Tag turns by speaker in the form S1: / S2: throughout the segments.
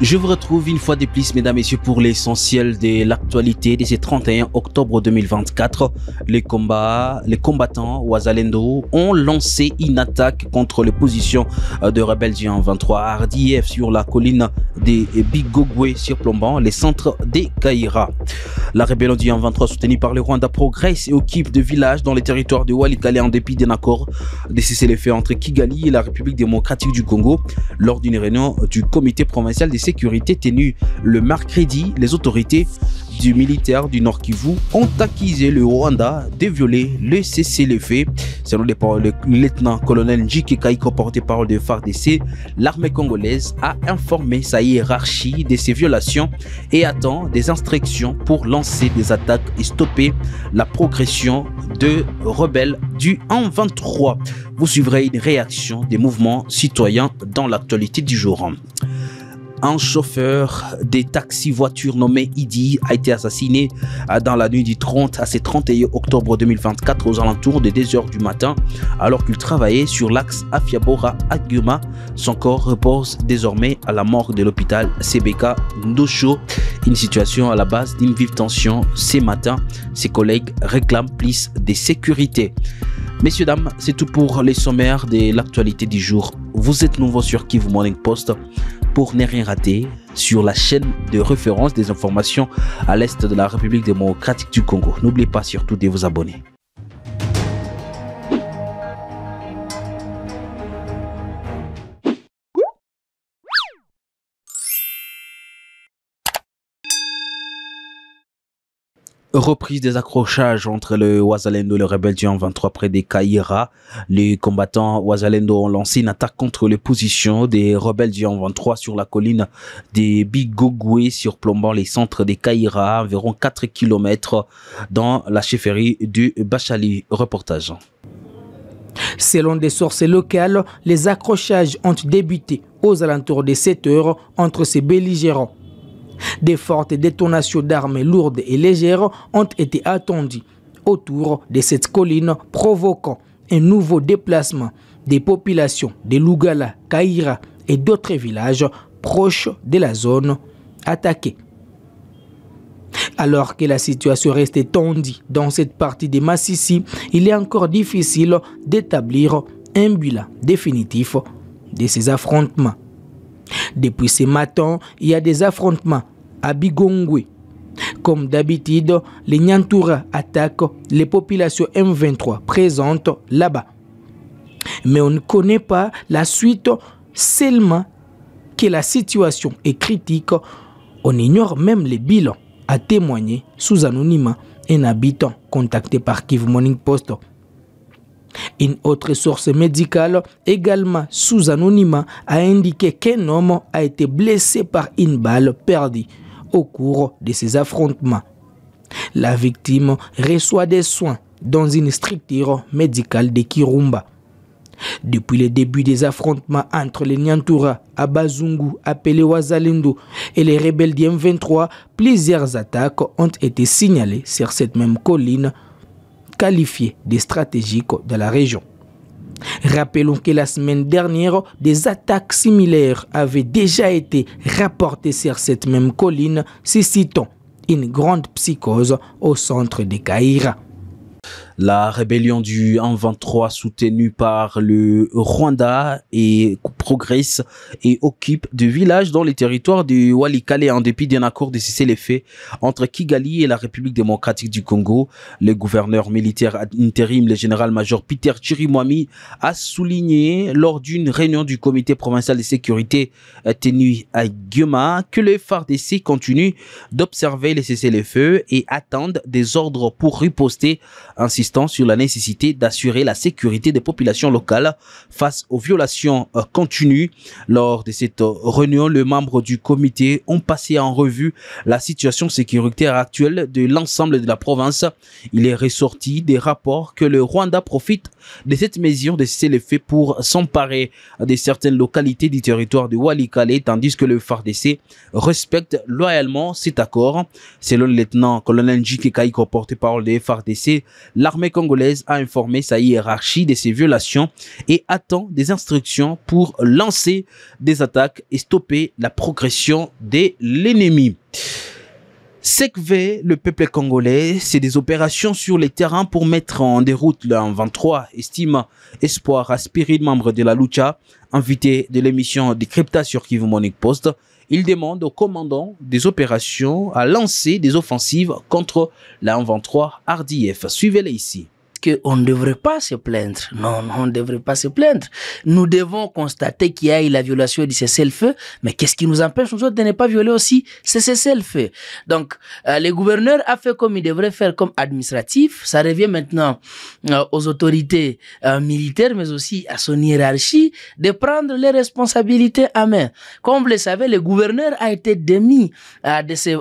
S1: Je vous retrouve une fois de plus, mesdames et messieurs, pour l'essentiel de l'actualité de ce 31 octobre 2024. Les combattants Wazalendo ont lancé une attaque contre les positions de rebelles du 23 RDF sur la colline des Bigogwe surplombant les centres des Kaïra. La rébellion du 23 soutenue par le Rwanda progresse et occupe de villages dans les territoires de Walikale en dépit d'un accord de cessez-le-feu entre Kigali et la République démocratique du Congo. Lors d'une réunion du comité provincial de sécurité tenue le mercredi, les autorités du militaire du Nord Kivu ont accusé le Rwanda de violer le cessez-le-feu. Selon le lieutenant-colonel Njike Kaiko, porte-parole de FARDC, l'armée congolaise a informé sa hiérarchie de ces violations et attend des instructions pour lancer des attaques et stopper la progression de rebelles du 23. Vous suivrez une réaction des mouvements citoyens dans l'actualité du jour. Un chauffeur des taxis-voitures nommé Idi a été assassiné dans la nuit du 30 à ce 31 octobre 2024 aux alentours de 2 h du matin alors qu'il travaillait sur l'axe Afiabora-Aguma. Son corps repose désormais à la morgue de l'hôpital CBK Ndosho. Une situation à la base d'une vive tension ce matin. Ses collègues réclament plus de sécurité. Messieurs, dames, c'est tout pour les sommaires de l'actualité du jour. Vous êtes nouveau sur Kivu Morning Post. Pour ne rien rater sur la chaîne de référence des informations à l'est de la République démocratique du Congo. N'oubliez pas surtout de vous abonner. Reprise des accrochages entre le Wazalendo et le rebelle du 23 près des Kaïra. Les combattants Wazalendo ont lancé une attaque contre les positions des rebelles du 23 sur la colline des Bigogwe surplombant les centres des Kaïra, environ 4 km dans la chefferie du Bachali. Reportage.
S2: Selon des sources locales, les accrochages ont débuté aux alentours de 7 h entre ces belligérants. Des fortes détonations d'armes lourdes et légères ont été attendues autour de cette colline, provoquant un nouveau déplacement des populations de Lugala, Kaïra et d'autres villages proches de la zone attaquée. Alors que la situation reste tendue dans cette partie de Massissi, il est encore difficile d'établir un bilan définitif de ces affrontements. Depuis ce matin, il y a des affrontements à Bigongwe. Comme d'habitude, les Nyantura attaquent les populations M23 présentes là-bas. Mais on ne connaît pas la suite, seulement que la situation est critique. On ignore même les bilans, a témoigné sous anonymat un habitant contacté par Kivu Morning Post. Une autre source médicale, également sous anonymat, a indiqué qu'un homme a été blessé par une balle perdue au cours de ces affrontements. La victime reçoit des soins dans une structure médicale de Kirumba. Depuis le début des affrontements entre les Nyantura, Abazungu, appelés Wazalendo, et les rebelles du M23, plusieurs attaques ont été signalées sur cette même colline qualifiée de stratégique de la région. Rappelons que la semaine dernière, des attaques similaires avaient déjà été rapportées sur cette même colline, suscitant une grande psychose au centre de Kaïra.
S1: La rébellion du 23 soutenue par le Rwanda progresse et occupe des villages dans les territoires de Walikale en dépit d'un accord de cessez-le-feu entre Kigali et la République démocratique du Congo. Le gouverneur militaire intérim, le général-major Peter Chirimwami, a souligné lors d'une réunion du comité provincial de sécurité tenue à Goma que le FARDC continue d'observer les cessez-le-feu et attendent des ordres pour riposter, insistant sur la nécessité d'assurer la sécurité des populations locales face aux violations continues. Lors de cette réunion, les membres du comité ont passé en revue la situation sécuritaire actuelle de l'ensemble de la province. Il est ressorti des rapports que le Rwanda profite de cette mesure de cessez-le-feu pour s'emparer de certaines localités du territoire de Walikale, tandis que le FARDC respecte loyalement cet accord. Selon le lieutenant-colonel Njike Kaiko, porte-parole de FARDC, l'armée l'armée congolaise a informé sa hiérarchie de ces violations et attend des instructions pour lancer des attaques et stopper la progression de l'ennemi. SECV, le peuple congolais, c'est des opérations sur les terrains pour mettre en déroute le 23, estime Espoir Aspirine, membre de la Lucha, invité de l'émission Décrypta sur Kivu Morning Post. Il demande au commandant des opérations à lancer des offensives contre la 23 RDF. Suivez-les ici.
S2: On ne devrait pas se plaindre. Non, on ne devrait pas se plaindre. Nous devons constater qu'il y a eu la violation du cessez-le-feu, mais qu'est-ce qui nous empêche nous autres de ne pas violer aussi ce cessez-le-feu? Donc, le gouverneur a fait comme il devrait faire comme administratif. Ça revient maintenant aux autorités militaires, mais aussi à son hiérarchie, de prendre les responsabilités à main. Comme vous le savez, le gouverneur a été démis de ses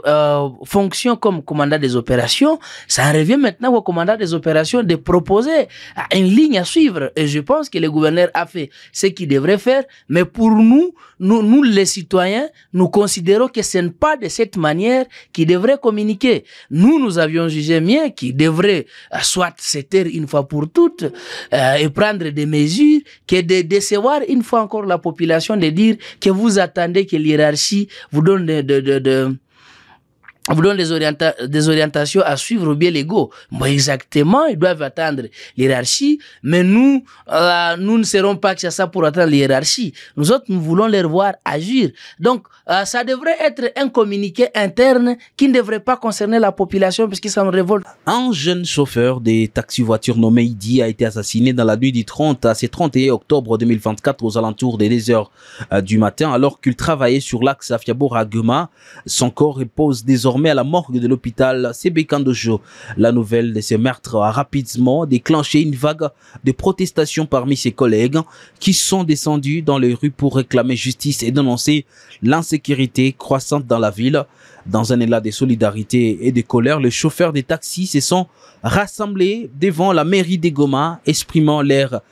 S2: fonctions comme commandant des opérations. Ça revient maintenant au commandant des opérations de proposer une ligne à suivre. Et je pense que le gouverneur a fait ce qu'il devrait faire. Mais pour nous les citoyens, nous considérons que ce n'est pas de cette manière qu'il devrait communiquer. Nous avions jugé mieux qu'il devrait soit se taire une fois pour toutes et prendre des mesures que de décevoir une fois encore la population, de dire que vous attendez que l'hiérarchie vous donne vous donne des orientations à suivre ou bien l'ego. Bon, exactement, ils doivent attendre l'hiérarchie, mais nous ne serons pas que ça pour attendre l'hiérarchie. Nous autres, nous voulons les voir agir. Donc, ça devrait être un communiqué interne qui ne devrait pas concerner la population puisque ça nous révolte.
S1: Un jeune chauffeur des taxi-voitures nommé Idi a été assassiné dans la nuit du 30 à ce 31 octobre 2024 aux alentours des 2 heures du matin alors qu'il travaillait sur l'axe Afiaboura-Goma. Son corps repose désormais à la morgue de l'hôpital Sébekandojo. La nouvelle de ce meurtre a rapidement déclenché une vague de protestations parmi ses collègues qui sont descendus dans les rues pour réclamer justice et dénoncer l'insécurité croissante dans la ville. Dans un élan de solidarité et de colère, les chauffeurs des taxis se sont rassemblés devant la mairie de Goma, exprimant leur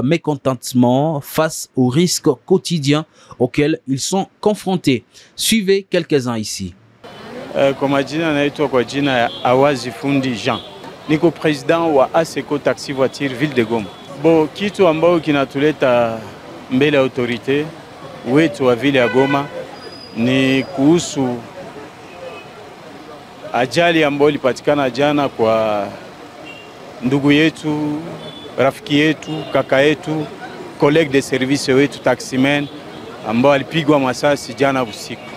S1: mécontentement face aux risques quotidiens auxquels ils sont confrontés. Suivez quelques-uns ici.
S3: Kwa majina naitwa kwa jina ya Awazi Fundi Jean. Niko president wa ASECO Taxi Voiture Ville de Goma. Kitu ambao kinatuleta mbele ya autorite wetu wa Ville ya Goma ni kuhusu ajali ambayo ilipatikana jana kwa ndugu yetu, rafiki yetu, kaka yetu, collègue de service wetu taximen ambao alipigwa masasi jana usiku.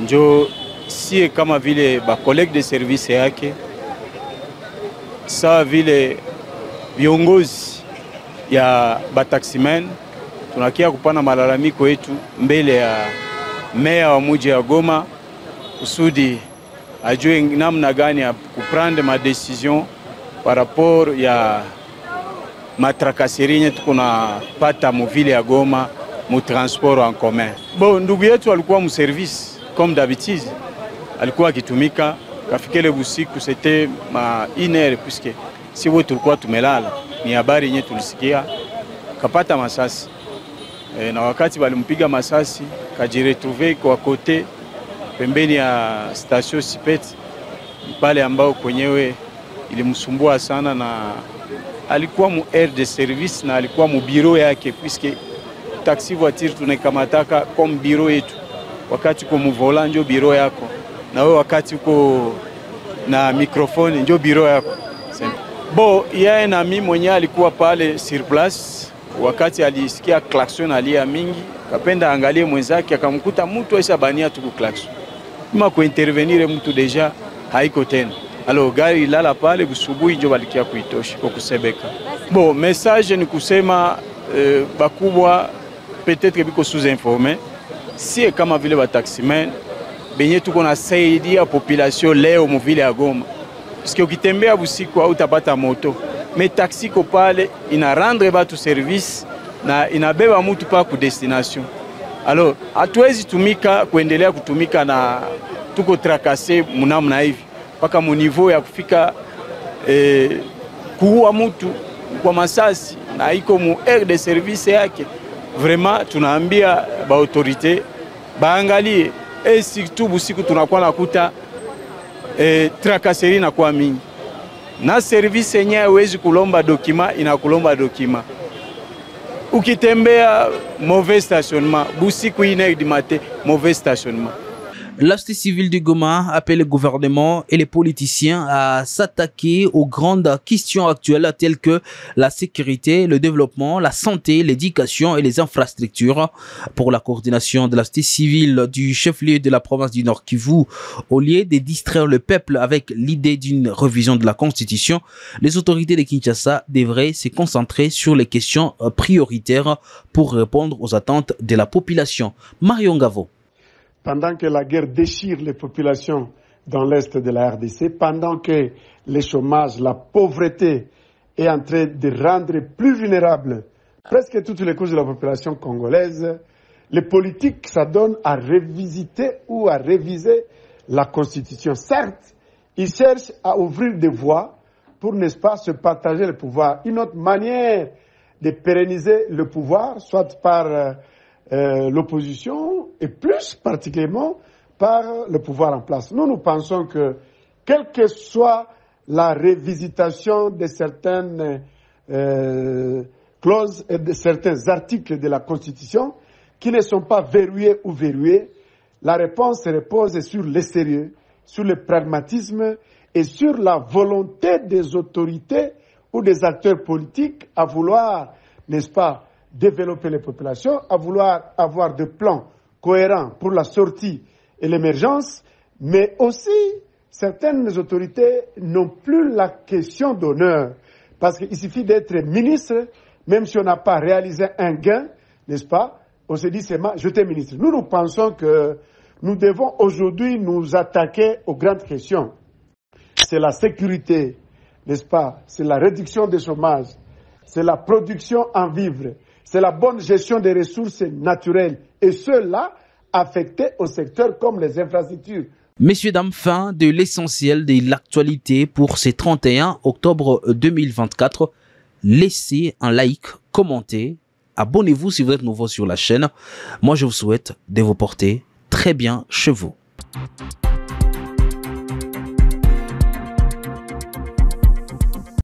S3: Njo sie kama vile ba collègue de service yake sawa vile viongozi ya ba taximen tunakia kupana malalamiko yetu mbele ya meya wa mji wa Goma kusudi ajue namna gani ya kuprendre ma décision par rapport ya matrakaserinye tukuna pata mu ville ya Goma mu transport en commun. Ndugu yetu alikuwa mu service comme d'habitude, alikuwa akitumika kafikele busiku, c'était ma 1 heure puisque si wote tulikuwa tumelala, ni habari yenye tulisikia kapata masasi na wakati walimpiga masasi kajiretrouver kwa kote pembeni ya station Sipet pale ambao kwenyewe ilimsumbua sana, na alikuwa mu aire de service na alikuwa mu bureau yake puisque taxi voiture tunakamataka comme bureau yetu. Wakati uko mu volant ndio bureau yako, na wewe wakati uko na microphone ndio bureau yako. Yeye na mimi mwenyewe alikuwa pale sur place, wakati alisikia klaxon alia mingi, kapenda angalie mwenzake akamkuta mtu aisha bania tuku klaxon. Kama kuintervenir mtu deja haiko tena. Alors gari lala pale busubuhi ndio balikia kuitosha kwa kusebeka. Message ni kusema bakubwa peut-être biko sous-informé. Si kama vile ba taximen benye tuko na saidia population leo mu vile ya Goma. Parce que ukitembea busiku au utapata moto. Mais taxi ko pale ina rendre batu service na inabeba mtu pa ku destination. Alors hatuwezi tumika kuendelea kutumika na tuko trakase munamna hivi paka mu niveau ya kufika kuua mtu kwa masasi na iko mu aire de service yake. Vraiment tunaambia ba autorité baangalie, surtout busiku tunakuwa nakuta trakaseri na kwa mingi. Na service yenyewe hawezi kulomba dokima, inakulomba dokima. Ukitembea mauvais stationnement, busiku ine du matin, mauvais stationnement.
S1: La société civile du Goma appelle le gouvernement et les politiciens à s'attaquer aux grandes questions actuelles telles que la sécurité, le développement, la santé, l'éducation et les infrastructures. Pour la coordination de la société civile du chef-lieu de la province du Nord Kivu, au lieu de distraire le peuple avec l'idée d'une révision de la Constitution, les autorités de Kinshasa devraient se concentrer sur les questions prioritaires pour répondre aux attentes de la population. Marion Gavo.
S4: Pendant que la guerre déchire les populations dans l'est de la RDC, pendant que le chômage, la pauvreté est en train de rendre plus vulnérables presque toutes les couches de la population congolaise, les politiques s'adonnent à revisiter ou à réviser la Constitution. Certes, ils cherchent à ouvrir des voies pour, n'est-ce pas, se partager le pouvoir. Une autre manière de pérenniser le pouvoir, soit par l'opposition et plus particulièrement par le pouvoir en place. Nous pensons que, quelle que soit la révisitation de certaines clauses et de certains articles de la Constitution qui ne sont pas verrouillés ou verrouillés, la réponse repose sur le sérieux, sur le pragmatisme et sur la volonté des autorités ou des acteurs politiques à vouloir, n'est-ce pas, développer les populations, à vouloir avoir des plans cohérents pour la sortie et l'émergence, mais aussi certaines autorités n'ont plus la question d'honneur, parce qu'il suffit d'être ministre, même si on n'a pas réalisé un gain, n'est-ce pas, on se dit seulement j'étais ministre. Nous pensons que nous devons aujourd'hui nous attaquer aux grandes questions. C'est la sécurité, n'est-ce pas, c'est la réduction des chômages, c'est la production en vivres, c'est la bonne gestion des ressources naturelles et cela affecté au secteur comme les infrastructures.
S1: Messieurs, dames, fin de l'essentiel de l'actualité pour ce 31 octobre 2024. Laissez un like, commentez, abonnez-vous si vous êtes nouveau sur la chaîne. Moi, je vous souhaite de vous porter très bien chez vous.